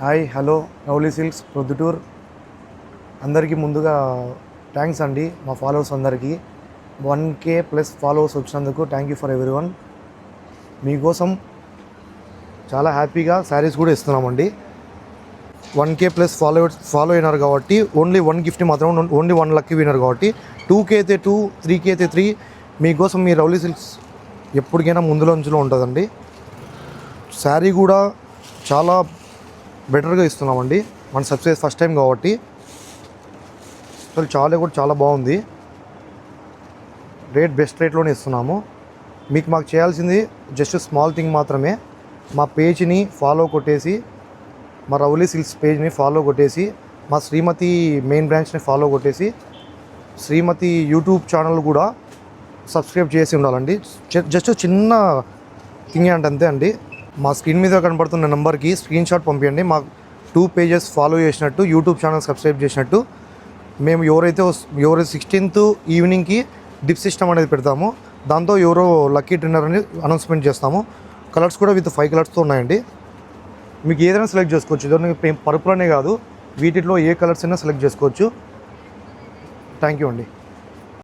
Hi hello lovely silks Proddatur అందరికీ ముందుగా thanks అండి. మా ఫాలోవర్స్ అందరికీ 1K ప్లస్ ఫాలోవర్స్ వచ్చినందుకు థ్యాంక్ యూ ఫర్ ఎవ్రీవన్. మీకోసం చాలా హ్యాపీగా శారీస్ కూడా ఇస్తున్నామండి. 1K ప్లస్ ఫాలో అయినారు కాబట్టి ఓన్లీ 1 గిఫ్ట్ మాత్రం, ఓన్లీ 1 లక్కీ వినర్ కాబట్టి 2K అయితే 2, 3K అయితే 3 మీకోసం మీ లవ్లీ సిల్క్స్ ఎప్పటికైనా ముందులో ఉంటుందండి. శారీ కూడా చాలా బెటర్గా ఇస్తున్నామండి. మన సబ్స్క్రైబ్ ఫస్ట్ టైం కాబట్టి అసలు చాలా బాగుంది. బెస్ట్ రేట్లోనే ఇస్తున్నాము. మాకు చేయాల్సింది జస్ట్ స్మాల్ థింగ్ మాత్రమే. మా పేజ్ని ఫాలో కొట్టేసి, మా లవ్లీ సిల్క్స్ పేజ్ని ఫాలో కొట్టేసి, మా శ్రీమతి మెయిన్ బ్రాంచ్ని ఫాలో కొట్టేసి, శ్రీమతి యూట్యూబ్ ఛానల్ కూడా సబ్స్క్రైబ్ చేసి ఉండాలండి. జస్ట్ చిన్న థింగ్ అంతే అండి. మా స్క్రీన్ మీద కనబడుతున్న నెంబర్కి స్క్రీన్ షాట్ పంపించండి. మా 2 పేజెస్ ఫాలో చేసినట్టు, యూట్యూబ్ ఛానల్ సబ్స్క్రైబ్ చేసినట్టు. మేము ఎవరైతే 16th ఈవినింగ్కి డిప్ సిస్టమ్ అనేది పెడతామో దాంతో ఎవరో లక్కీ ట్రిన్నర్ అని అనౌన్స్మెంట్ చేస్తాము. కలర్స్ కూడా విత్ 5 కలర్స్తో ఉన్నాయండి. మీకు ఏదైనా సెలెక్ట్ చేసుకోవచ్చు. ఇదో పర్పుల్ అనే కాదు, వీటిలో ఏ కలర్స్ అయినా సెలెక్ట్ చేసుకోవచ్చు. థ్యాంక్ యూ అండి.